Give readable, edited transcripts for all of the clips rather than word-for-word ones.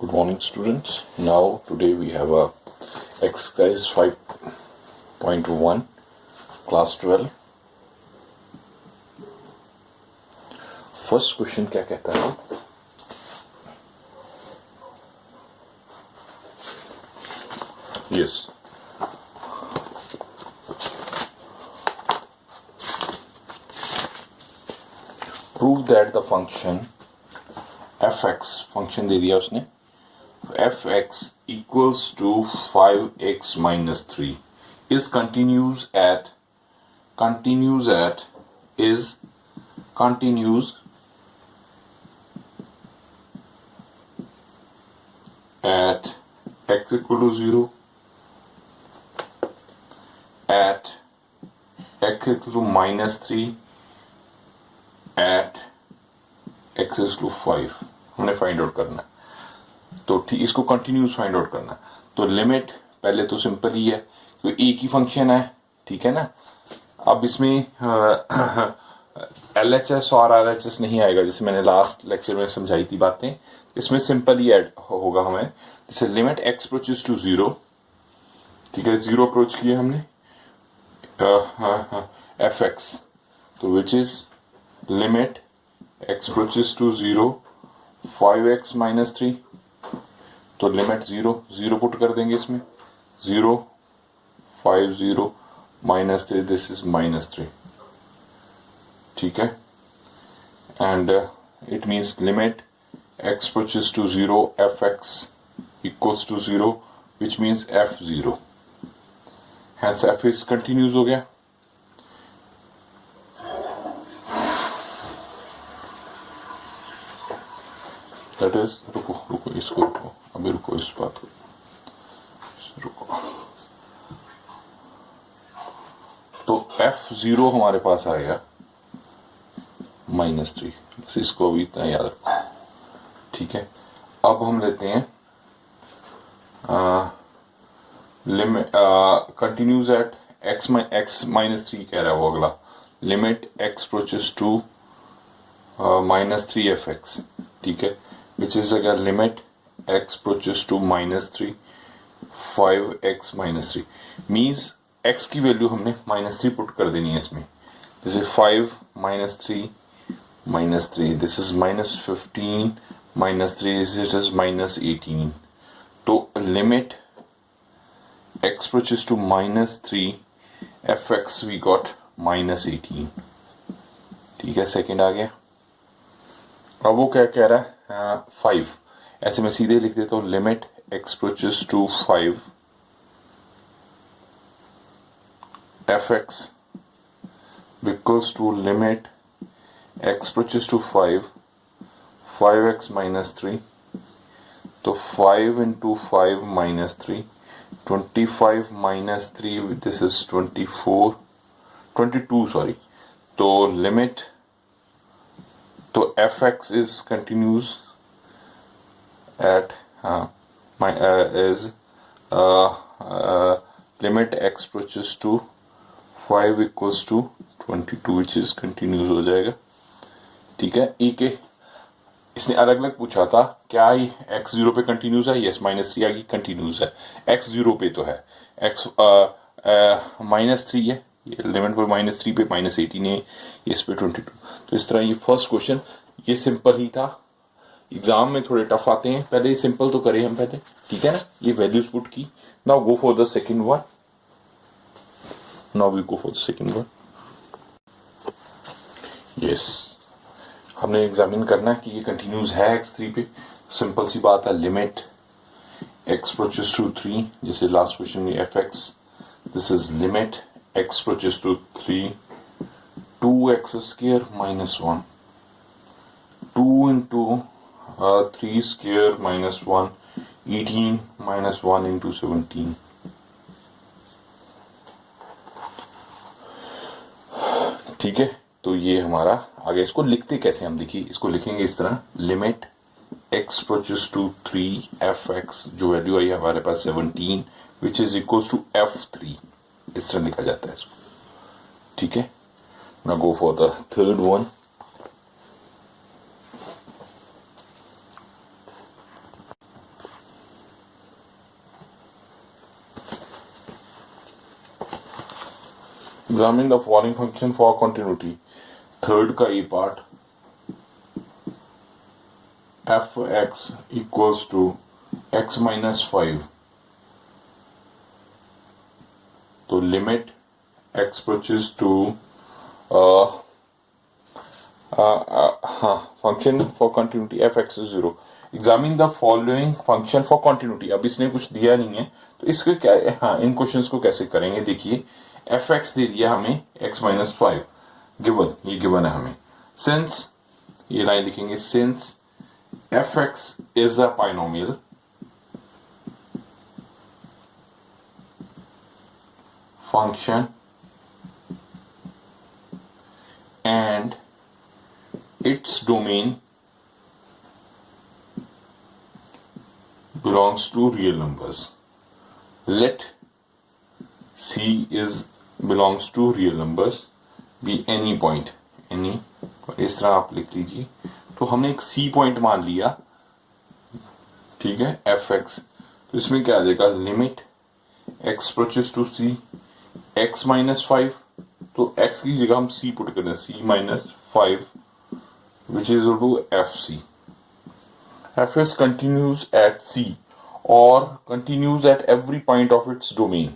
Good morning, students. Now today we have a exercise 5.1 class 12. First question क्या कहता है? Yes. Prove that the function fx function दे दिया उसने fx equals to 5x minus 3 is continues at x equal to 0, at x equal to minus 3, at x is to 5 हमने find out करना है। तो ठीक इसको कंटिन्यूस फाइंड आउट करना है। तो लिमिट पहले तो सिंपल ही है क्योंकि एक ही फंक्शन है, ठीक है ना। अब इसमें LHS और RHS नहीं आएगा, जैसे मैंने लास्ट लेक्चर में समझाई थी बातें। इसमें सिंपल ही ऐड होगा हमें, जैसे लिमिट x अप्रोचेस टू 0, ठीक है, 0 अप्रोच किया हमने fx, तो which is limit x approaches to 0 5x minus 3, तो लिमिट 0 पुट कर देंगे इसमें, 0 5 0 माइनस 3, दिस इज माइनस 3, ठीक है। And it means limit x approaches to 0 fx equals to 0 which means f0, hence f is continuous हो गया। That is रुको इसको रुको, अभी रुको इस बात को रुको। तो f0 हमारे पास आएगा -3, बस इसको अभी इतना याद रखो, ठीक है। अब हम लेते हैं limit continues at x minus 3 कह रहा है वो अगला, limit x approaches to -3 fx, ठीक है, which is again limit x approaches to -3 5x minus 3 means x की वैल्यू हमने -3 पुट कर देनी है इसमें, जैसे 5 -3 दिस इज -15 -3 दिस इज -18, तो limit x approaches to -3 fx we got -18, ठीक है। सेकंड आ गया। अब वो क्या कह रहा है 5, ऐसे मैं सीधे लिख देता हूं, limit x approaches to 5 fx equals to limit x approaches to 5x minus 3, तो 5 into 5 minus 3 25 minus 3 this is 22 sorry, तो लिमिट तो fx is continues at is limit x approaches to 5 equals to 22 which is continues हो जाएगा, ठीक है। ई के इसने अलग अलग पूछा था, क्या ये x0 पे कंटिन्यूस है? यस, -3 आगे कंटिन्यूस है, x0 पे तो है, x -3 है, लिमिट पर -3 पे -18 है, इस पे 22, तो इस तरह ये फर्स्ट क्वेश्चन ये सिंपल ही था। एग्जाम में थोड़े टफ आते हैं, पहले सिंपल तो करें हम पहले, ठीक है ना। ये वैल्यूज पुट की, now go for the second one, now we go for the second one. Yes, हमने एग्जामिन करना है कि ये कंटिन्यूस है x3 पे, सिंपल सी बात है, लिमिट x अप्रोचेस टू 3, जैसे लास्ट क्वेश्चन में fx, this is limit x approaches to 3 2x square minus 1, 2 into 3 square minus 1, 18 minus 1 into 17, ठीक है। तो ये हमारा आगे, इसको लिखते कैसे हम, देखिए इसको लिखेंगे इस तरह, limit x approaches to 3 fx, जो वैल्यू आई हमारे पास 17 which is equals to f3, इस तरह लिखा जाता है इसको, ठीक है। Now go for the third one. Examine the following function for continuity, third का a part, f x equals to x minus 5, तो लिमिट एक्स अप्रोचेस टू हाँ function for continuity f x is 0, examine the following function for continuity. अब इसने कुछ दिया नहीं है तो इसके क्या, हाँ इन क्वेश्चंस को कैसे करेंगे, देखिए एफ एक्स दे दिया हमें एक्स माइनस 5 गिवन, ये गिवन है हमें, सिंस ये लाइन लिखेंगे, since F x is a binomial function and its domain belongs to real numbers, let C is belongs to real numbers be any point, any, इस तरह आप लिख लीजिए। तो हमने एक C पॉइंट मान लिया, ठीक है, एफ एक्स, तो इसमें क्या आ जाएगा, limit x approaches to C x minus 5, तो x की जगह हम c पुट करते हैं, c minus 5 which is to F C. F is continues at c और continues at every point of its domain,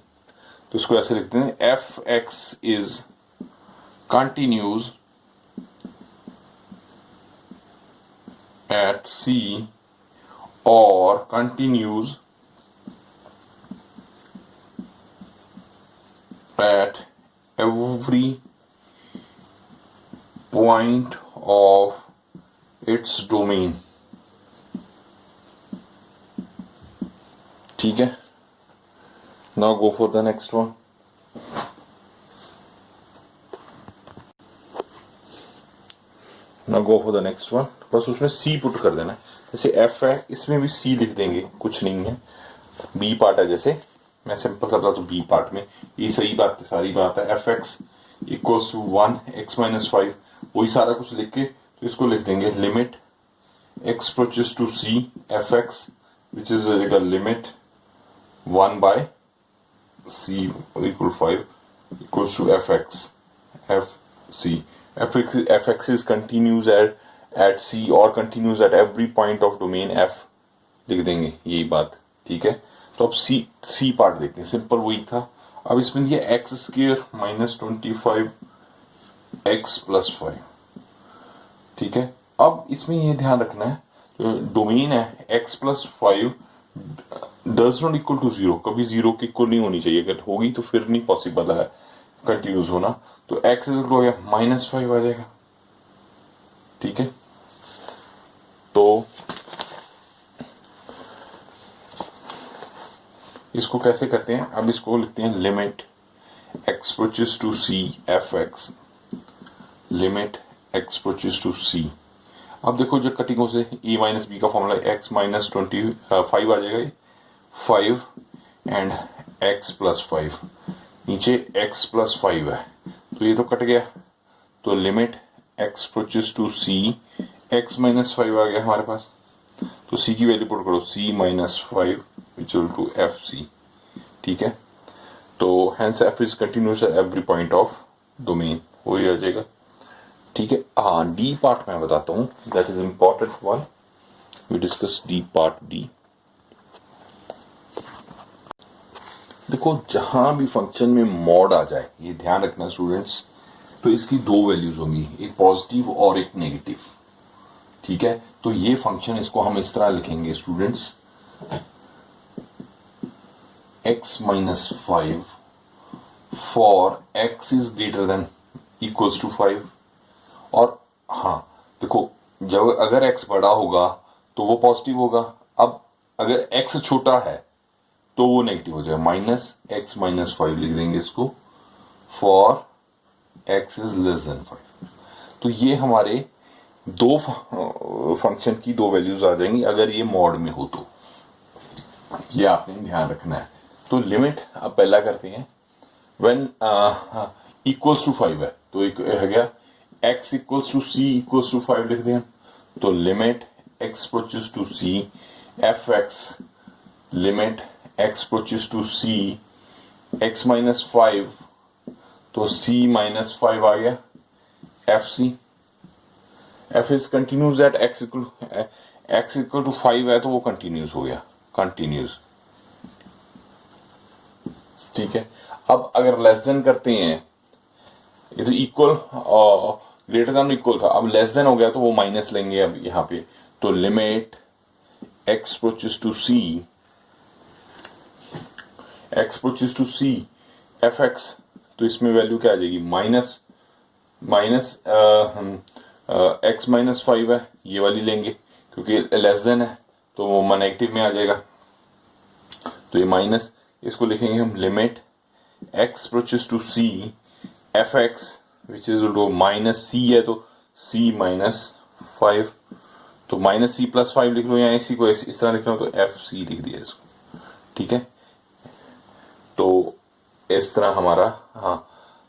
तो इसको ऐसे लिखते हैं, F x is continues at c और continues at every point of its domain, ठीक है। now go for the next one, बस उसमें C पुट कर देना है, जैसे F है इसमें भी C लिख देंगे, कुछ नहीं है, B पार्ट है, जैसे मैं सिंपल सा तो बी पार्ट में ये सही बात है, सारी बात है, F x equals to 1 X minus 5, वही सारा कुछ लिख के तो इसको लिख देंगे, limit x approaches to c f x which is limit 1 by c equal 5 equals to F C, f x is continues at c और continues at every point of domain f, लिख देंगे यही बात, ठीक है। तो अब सी पार्ट देखते हैं, सिंपल वही था। अब इसमें दिया x square minus 25 x plus 5, ठीक है। अब इसमें ये ध्यान रखना है, तो डोमेन है X plus 5 does not equal to 0, कभी 0 के इक्वल नहीं होनी चाहिए, अगर होगी तो फिर नहीं पॉसिबल है कंटिन्यूस होना, तो एक्स इक्वल हो गया माइनस 5 आ जाएगा, ठीक है। तो इसको कैसे करते हैं, अब इसको लिखते हैं, limit x approaches to c f x, limit x approaches to c. अब देखो जब कटिंगों से e माइनस बी का फॉर्मूला एक्स माइनस 25 आ जाएगा, 5 एंड एक्स प्लस 5, नीचे एक्स प्लस 5 है, तो ये तो कट गया, तो limit x approaches to C X minus 5 आ गया हमारे पास, तो c की वैल्यू पुट करो, c minus 5 equal to F C, ठीक है। तो hence F is continuous at every point of domain, वो ही आ जाएगा, ठीक है। हाँ डी पार्ट मैं बताता हूँ, that is important one, we discuss the part D. देखो जहां भी फंक्शन में मॉड आ जाए, ये ध्यान रखना स्टूडेंट्स, तो इसकी दो वैल्यूज होंगी, एक पॉजिटिव और एक नेगेटिव, ठीक है। तो ये फंक्शन, इसको हम इस तरह लिखेंगे students, x minus 5 for x is greater than equals to 5, और हाँ देखो जब अगर x बड़ा होगा तो वो पॉजिटिव होगा, अब अगर x छोटा है तो वो नेगेटिव हो जाएगा, माइनस एक्स माइनस 5 लिख देंगे इसको, for x is less than 5। तो ये हमारे दो फंक्शन की दो वैल्यूज आ जाएंगी अगर ये मॉड में हो, तो ये आपने ध्यान रखना है। तो लिमिट अब पहला करते हैं, व्हेन इक्वल्स टू 5 है, तो एक है गया x equals to c equals to 5 लिख दें, तो limit x approaches to c f x, limit x approaches to c x minus 5, तो c माइनस 5 आ गया f C. F is continuous at x equal to 5 है तो वो continuous हो गया, कंटिन्यूस। ठीक है, अब अगर लेस देन करते हैं, ये तो इक्वल ग्रेटर देन इक्वल था, अब लेस देन हो गया तो वो माइनस लेंगे अब यहाँ पे। तो limit x approaches to c, x approaches to c f x, तो इसमें वैल्यू क्या आ जाएगी, माइनस एक्स माइनस 5 है, ये वाली लेंगे क्योंकि लेस देन है तो वो नेगेटिव में आ जाएगा। तो ये माइनस, इसको लिखेंगे हम limit x approaches to c f x which is minus c है तो c माइनस 5, तो माइनस c प्लस 5 लिख लो, या इसी को इस तरह लिख लो तो एफ सी लिख दिया इसको। ठीक है, तो इस तरह हमारा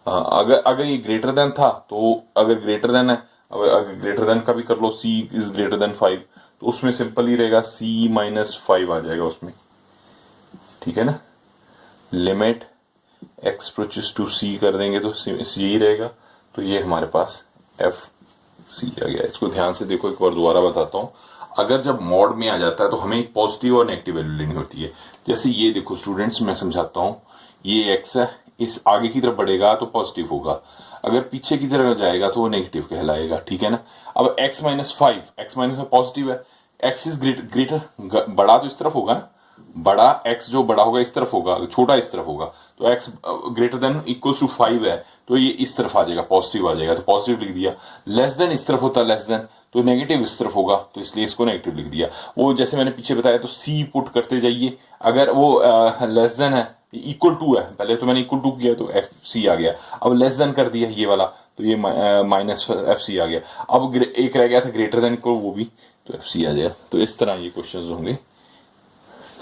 अगर ये ग्रेटर देन था तो अगर ग्रेटर देन है, अगर ग्रेटर देन का भी कर लो, c इज ग्रेटर देन 5, तो उसमें सिंपल ही रहेगा c माइनस 5 आ जाएगा उसमें। ठीक है ना, limit x approaches to c कर देंगे तो यही रहेगा, तो ये हमारे पास एफ सी आ गया। इसको ध्यान से देखो, एक बार दोबारा बताता हूँ। अगर जब मॉड में आ जाता है तो हमें एक पॉजिटिव और नेगेटिव वैल्यू लेनी होती है। जैसे ये देखो स्टूडेंट्स, मैं समझाता हूँ, ये x है, इस आगे की तरफ बढ़ेगा तो पॉजिटिव होगा, अगर पीछे की तरफ जाएगा तो वो नेगेटिव कहलाएगा। ठीक है ना, अब x minus 5, x minus 5 positive है, x इज ग्रेटर, बड़ा तो इस तरफ होगा ना, बड़ा x जो बड़ा होगा इस तरफ होगा, छोटा इस तरफ होगा, तो x greater than equals to 5 है तो ये इस तरफ आ जाएगा, पॉजिटिव आ जाएगा, तो पॉजिटिव लिख दिया। लेस देन इस तरफ होता है, लेस देन तो नेगेटिव इस तरफ होगा, तो इसलिए इसको नेगेटिव लिख दिया। वो जैसे मैंने पीछे बताया, तो c पुट करते जाइए, अगर वो लेस देन है, इक्वल टू है, पहले तो मैंने इक्वल टू किया तो एफ सी आ गया, अब लेस देन कर दिया ये वाला तो ये माइनस एफ सी आ गया, अब एक रह गया था ग्रेटर देन इक्वल, वो भी तो एफ सी आ जाए। तो इस तरह ये क्वेश्चंस होंगे।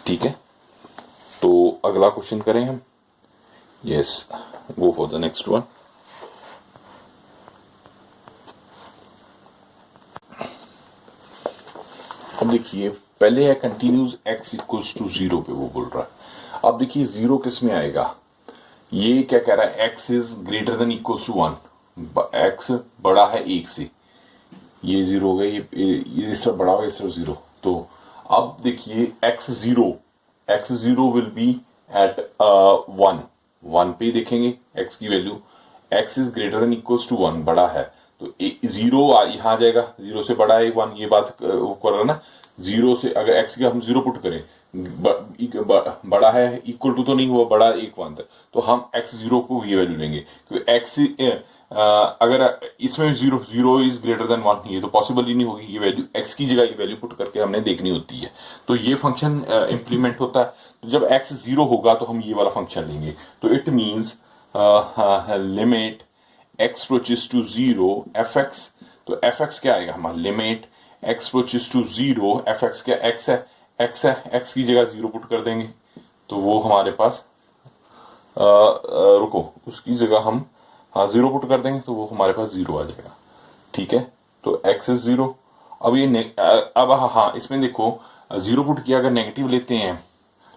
ठीक है, तो अगला क्वेश्चन करें हम। Yes, go for the next one. अब देखिए, पहले है कंटिन्यूस x इक्वल्स टू 0 पे वो बोल रहा है। अब देखिए 0 किस में आएगा, ये क्या कह रहा है, x is greater than equals to 1, x बड़ा है 1 से, ये 0 हो गया, ये इस तरफ बड़ा होगा, इस तरफ 0। तो अब देखिए x zero will be at 1 पे देखेंगे x की value, x is greater than equals to 1, बड़ा है तो 0 यहाँ आ जाएगा, 0 से बड़ा है 1, ये बात कर रहा ना। 0 से अगर x की हम 0 पुट करें, बड़ा है, इक्वल टू तो नहीं हुआ, बड़ा 1 तक, तो हम x0 को ये वैल्यू लेंगे, क्योंकि x अगर इसमें 0 इज ग्रेटर देन 1, ये तो पॉसिबल ही नहीं होगी, ये वैल्यू x की जगह ये वैल्यू पुट करके हमने देखनी होती है, तो ये फंक्शन इंप्लीमेंट होता है। तो जब x 0 होगा तो हम ये वाला फंक्शन लेंगे, तो it means limit x approaches to 0 f x, तो एफ एक्स क्या आएगा हमारा, limit x approaches to 0 f x क्या x है, x की जगह 0 पुट कर देंगे, तो वो हमारे पास रुको, उसकी जगह हम 0 पुट कर देंगे तो वो हमारे पास 0 आ जाएगा। ठीक है, तो x इज 0। अब ये अब हाँ, इसमें देखो 0 पुट किया, अगर नेगेटिव लेते हैं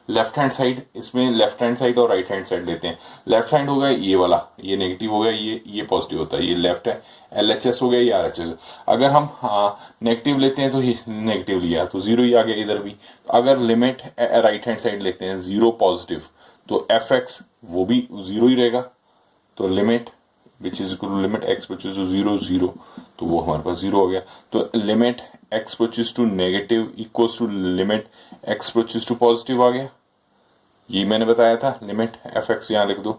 लेफ्ट हैंड साइड, इसमें लेफ्ट हैंड साइड और राइट हैंड साइड लेते हैं। लेफ्ट हैंड हो गया ये वाला, ये नेगेटिव हो गया, ये पॉजिटिव होता है, ये लेफ्ट है, LHS हो गया, ये RHS। अगर हम नेगेटिव लेते हैं तो ये नेगेटिव लिया तो 0 ही आ गया इधर भी। अगर लिमिट राइट हैंड साइड लेते हैं 0 पॉजिटिव, तो एफ एक्स वो भी 0 ही रहेगा, तो limit which is equal to limit x approaches to 0 0, तो वो हमारे पास 0 हो गया। तो limit x approaches to negative equals to limit x approaches to positive आ गया, ये मैंने बताया था। लिमिट एफ एक्स यहाँ लिख दो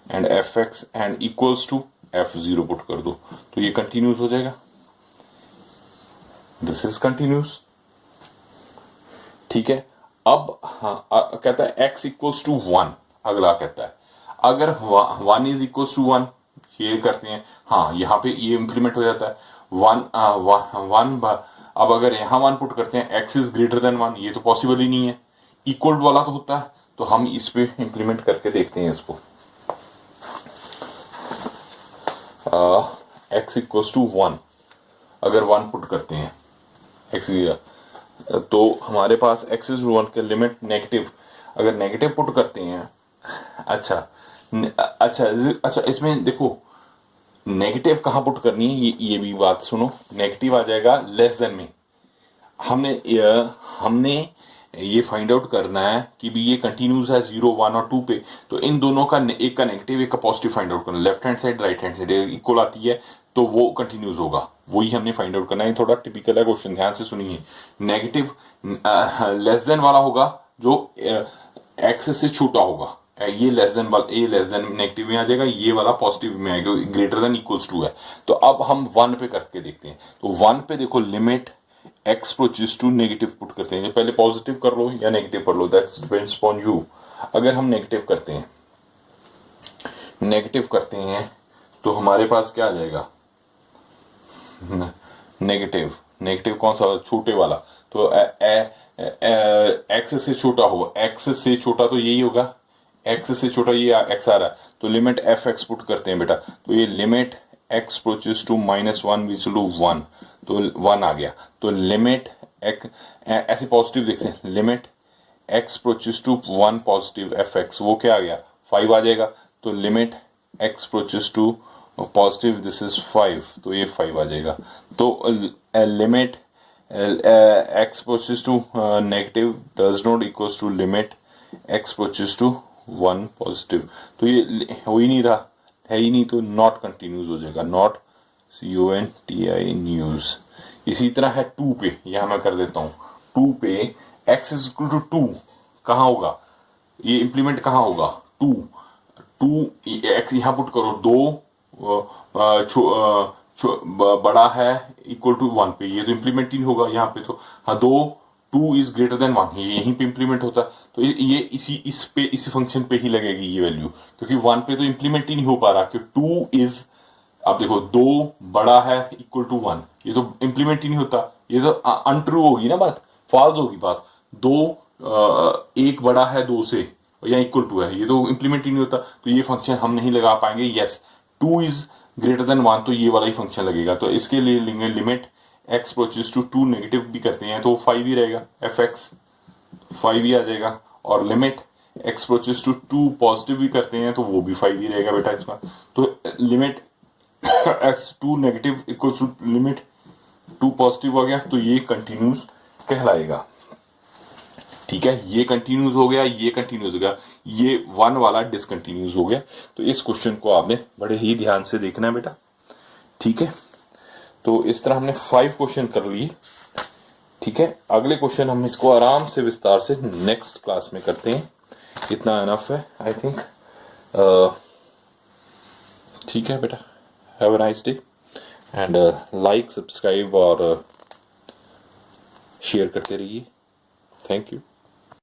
and f x and equals to f0 put कर दो, तो ये कंटिन्यूस हो जाएगा, दिस इज कंटिन्यूस। ठीक है, अब हाँ कहता है x इक्वल्स टू 1, अगला कहता है अगर 1 इज इक्वल्स टू 1, ये करते हैं, हाँ यहाँ पे ये इंप्लीमेंट हो जाता है 1 अब अगर यहाँ 1 पुट करते हैं, x इज ग्रेटर देन 1, ये तो पॉसिबल ही नहीं है, इक्वल वाला तो होता है, तो हम इस पे इंप्लीमेंट करके देखते हैं इसको। x इक्वल्स टू 1, अगर 1 पुट करते हैं x, तो हमारे पास x इज 1 के लिमिट नेगेटिव, अगर नेगेटिव पुट करते हैं, अच्छा अच्छा इसमें देखो नेगेटिव कहाँ पुट करनी है, ये भी बात सुनो। नेगेटिव आ जाएगा लेस देन में। हमने ये फाइंड आउट करना है कि भी ये कंटिन्यूस है 0 1 और 2 पे, तो इन दोनों का एक का नेगेटिव एक का पॉजिटिव फाइंड आउट करना। Left hand side right hand side equal आती है तो वो कंटिन्यूस होगा, वही हमने फाइंड आउट करना है। थोड़ा टिपिकल है क्वेश्चन, ध्यान से सुनिए। नेगेटिव लेस देन वाला होगा जो एक्स से छोटा होगा, ये लेस देन वाला, ये लेस देन नेगेटिव में आ जाएगा, ये वाला पॉजिटिव में आएगा, ग्रेटर देन इक्वल्स टू है। तो अब हम 1 पे करके देखते हैं। तो 1 पे देखो limit x approaches to negative put करते हैं, पहले पॉजिटिव कर लो या नेगेटिव कर लो, दैट्स डिपेंड्स अपॉन यू। अगर हम नेगेटिव करते हैं तो हमारे पास क्या आ जाएगा, नेगेटिव। नेगेटिव कौन सा, छोटे वाला। तो एक्स से छोटा होगा, एक्स से छोटा तो यही होगा, एक्स से छोटा ये एक्स आ रहा है, तो लिमिट एफ एक्स पुट करते हैं बेटा। तो ये limit x approaches to -1 which to 1, तो 1 आ गया। तो लिमिट ऐसे पॉजिटिव देखते हैं, limit x approaches to 1 positive f x, वो क्या आ गया 5 आ जाएगा। तो limit x approaches to positive this is 5, तो ये 5 आ जाएगा। तो limit x approaches to negative does not equals to limit x approaches to 1 positive, तो ये हो ही नहीं रहा, है ही नहीं, तो नॉट कंटिन्यूस हो जाएगा, नॉट CONTI न्यूज। इसी तरह है 2 पे, यहां मैं कर देता हूं 2 पे x इज इक्वल टू 2 कहां होगा, ये इंप्लीमेंट कहां होगा 2 एक्स यहां पुट करो, 2 बड़ा है इक्वल टू 1 पे, ये तो इंप्लीमेंट ही नहीं होगा यहाँ पे। तो हाँ 2 इज ग्रेटर देन 1, ये यहीं पे इंप्लीमेंट होता है, तो ये इसी फंक्शन पे ही लगेगी ये वैल्यू, क्योंकि 1 पे तो इंप्लीमेंट ही नहीं हो पा रहा कि 2 इज, अब देखो 2 बड़ा है इक्वल टू 1, ये तो इंप्लीमेंट ही नहीं होता, ये तो अनट्रू होगी ना बात, फॉल्स होगी बात। 2 एक बड़ा है 2 से या इक्वल टू है, ये तो इंप्लीमेंट ही नहीं होता, तो ये फंक्शन हम नहीं लगा पाएंगे। यस 2 इज ग्रेटर देन 1, तो ये वाला ही फंक्शन लगेगा। तो इसके लिए लेंगे limit x approaches to 2 negative भी करते हैं तो 5 ही रहेगा, एफ एक्स 5 ही आ जाएगा। और limit x approaches to 2 positive भी करते हैं तो वो भी 5 ही रहेगा बेटा इसका। तो limit x 2 negative equal to limit 2 positive हो गया, तो ये कंटिन्यूस कहलाएगा। ठीक है, ये कंटिन्यूस हो गया, ये कंटिन्यूस हो गया, ये 1 वाला डिसकंटिन्यूस हो गया। तो इस क्वेश्चन को आपने बड़े ही ध्यान से देखना है बेटा। ठीक है, तो इस तरह हमने 5 क्वेश्चन कर लिए। ठीक है, अगले क्वेश्चन हम इसको आराम से विस्तार से नेक्स्ट क्लास में करते हैं, इतना इनफ है आई थिंक। ठीक है बेटा, have a nice day and like subscribe और शेयर करते रहिए। Thank you.